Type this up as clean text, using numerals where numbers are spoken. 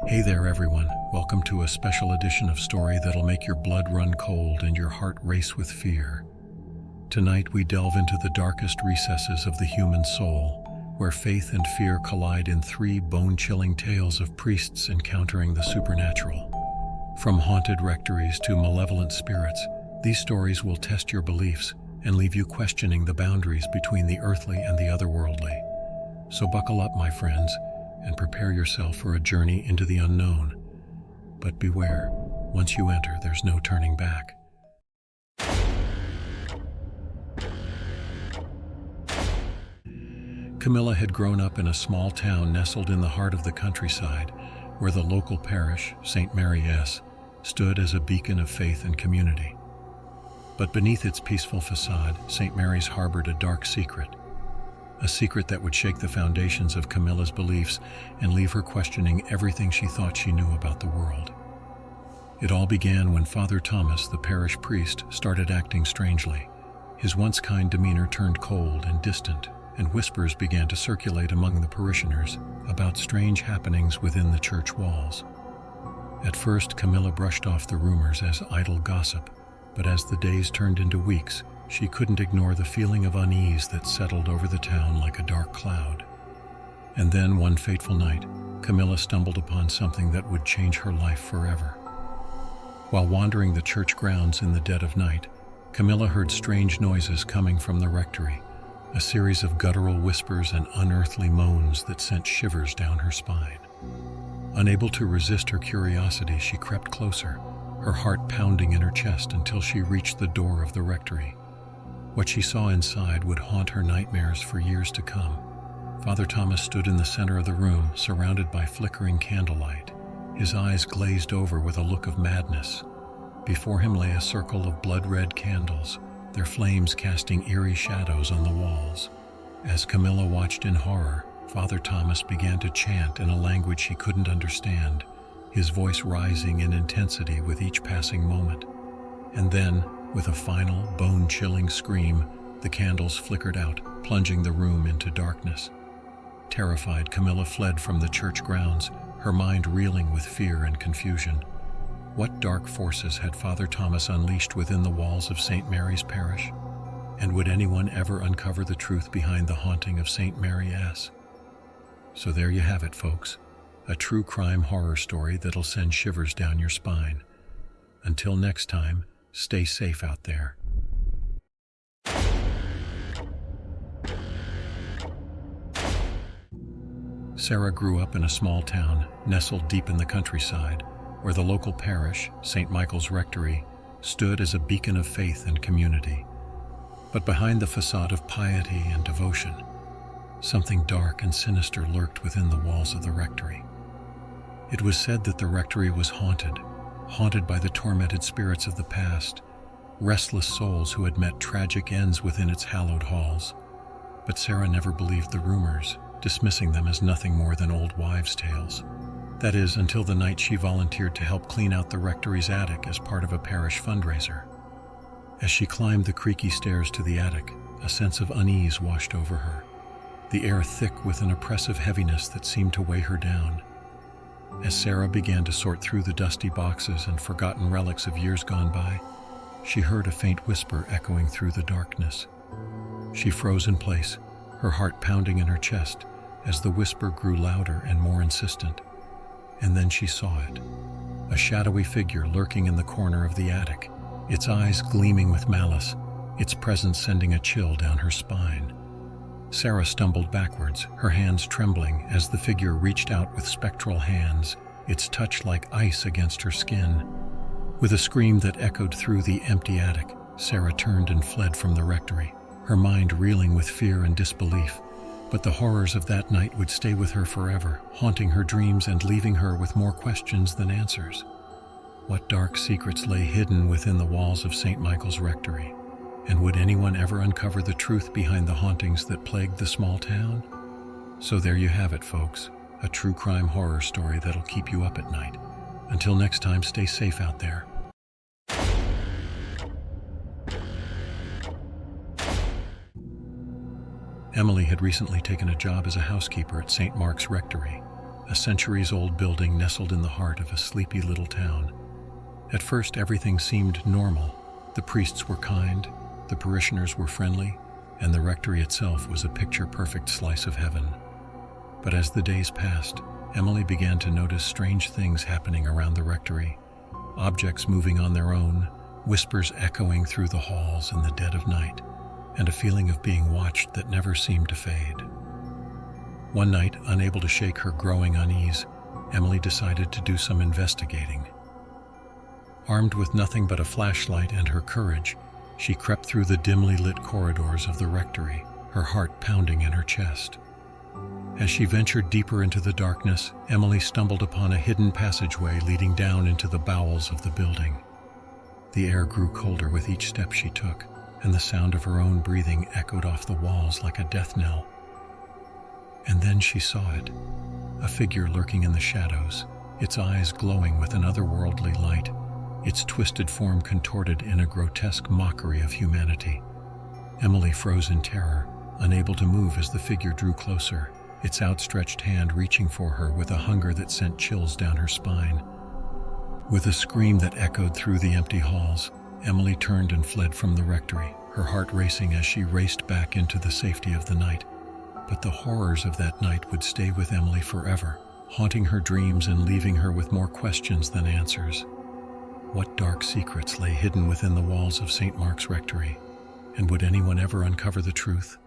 Hey there everyone, welcome to a special edition of Story that'll make your blood run cold and your heart race with fear. Tonight we delve into the darkest recesses of the human soul, where faith and fear collide in three bone-chilling tales of priests encountering the supernatural. From haunted rectories to malevolent spirits, these stories will test your beliefs and leave you questioning the boundaries between the earthly and the otherworldly. So buckle up, my friends, and prepare yourself for a journey into the unknown. But beware, once you enter, there's no turning back. Camilla had grown up in a small town nestled in the heart of the countryside, where the local parish, St. Mary S., stood as a beacon of faith and community. But beneath its peaceful facade, St. Mary's harbored a dark secret. A secret that would shake the foundations of Camilla's beliefs and leave her questioning everything she thought she knew about the world. It all began when Father Thomas, the parish priest, started acting strangely. His once kind demeanor turned cold and distant, and whispers began to circulate among the parishioners about strange happenings within the church walls. At first, Camilla brushed off the rumors as idle gossip, but as the days turned into weeks, she couldn't ignore the feeling of unease that settled over the town like a dark cloud. And then, one fateful night, Camilla stumbled upon something that would change her life forever. While wandering the church grounds in the dead of night, Camilla heard strange noises coming from the rectory, a series of guttural whispers and unearthly moans that sent shivers down her spine. Unable to resist her curiosity, she crept closer, her heart pounding in her chest until she reached the door of the rectory. What she saw inside would haunt her nightmares for years to come. Father Thomas stood in the center of the room, surrounded by flickering candlelight, his eyes glazed over with a look of madness. Before him lay a circle of blood-red candles, their flames casting eerie shadows on the walls. As Camilla watched in horror, Father Thomas began to chant in a language she couldn't understand, his voice rising in intensity with each passing moment. And then, with a final, bone-chilling scream, the candles flickered out, plunging the room into darkness. Terrified, Camilla fled from the church grounds, her mind reeling with fear and confusion. What dark forces had Father Thomas unleashed within the walls of St. Mary's Parish? And would anyone ever uncover the truth behind the haunting of St. Mary S.? So there you have it, folks. A true crime horror story that'll send shivers down your spine. Until next time, stay safe out there. Sarah grew up in a small town, nestled deep in the countryside, where the local parish, St. Michael's Rectory, stood as a beacon of faith and community. But behind the facade of piety and devotion, something dark and sinister lurked within the walls of the rectory. It was said that the rectory was haunted by the tormented spirits of the past, restless souls who had met tragic ends within its hallowed halls. But Sarah never believed the rumors, dismissing them as nothing more than old wives' tales. That is, until the night she volunteered to help clean out the rectory's attic as part of a parish fundraiser. As she climbed the creaky stairs to the attic, a sense of unease washed over her, the air thick with an oppressive heaviness that seemed to weigh her down. As Sarah began to sort through the dusty boxes and forgotten relics of years gone by, she heard a faint whisper echoing through the darkness. She froze in place, her heart pounding in her chest, as the whisper grew louder and more insistent. And then she saw it, a shadowy figure lurking in the corner of the attic, its eyes gleaming with malice, its presence sending a chill down her spine. Sarah stumbled backwards, her hands trembling as the figure reached out with spectral hands, its touch like ice against her skin. With a scream that echoed through the empty attic, Sarah turned and fled from the rectory, her mind reeling with fear and disbelief. But the horrors of that night would stay with her forever, haunting her dreams and leaving her with more questions than answers. What dark secrets lay hidden within the walls of St. Michael's Rectory? And would anyone ever uncover the truth behind the hauntings that plagued the small town? So there you have it, folks, a true crime horror story that'll keep you up at night. Until next time, stay safe out there. Emily had recently taken a job as a housekeeper at St. Mark's Rectory, a centuries-old building nestled in the heart of a sleepy little town. At first, everything seemed normal. The priests were kind, the parishioners were friendly, and the rectory itself was a picture-perfect slice of heaven. But as the days passed, Emily began to notice strange things happening around the rectory. Objects moving on their own, whispers echoing through the halls in the dead of night, and a feeling of being watched that never seemed to fade. One night, unable to shake her growing unease, Emily decided to do some investigating. Armed with nothing but a flashlight and her courage, she crept through the dimly lit corridors of the rectory, her heart pounding in her chest. As she ventured deeper into the darkness, Emily stumbled upon a hidden passageway leading down into the bowels of the building. The air grew colder with each step she took, and the sound of her own breathing echoed off the walls like a death knell. And then she saw it, a figure lurking in the shadows, its eyes glowing with an otherworldly light, its twisted form contorted in a grotesque mockery of humanity. Emily froze in terror, unable to move as the figure drew closer, its outstretched hand reaching for her with a hunger that sent chills down her spine. With a scream that echoed through the empty halls, Emily turned and fled from the rectory, her heart racing as she raced back into the safety of the night. But the horrors of that night would stay with Emily forever, haunting her dreams and leaving her with more questions than answers. What dark secrets lay hidden within the walls of St. Mark's Rectory? And would anyone ever uncover the truth?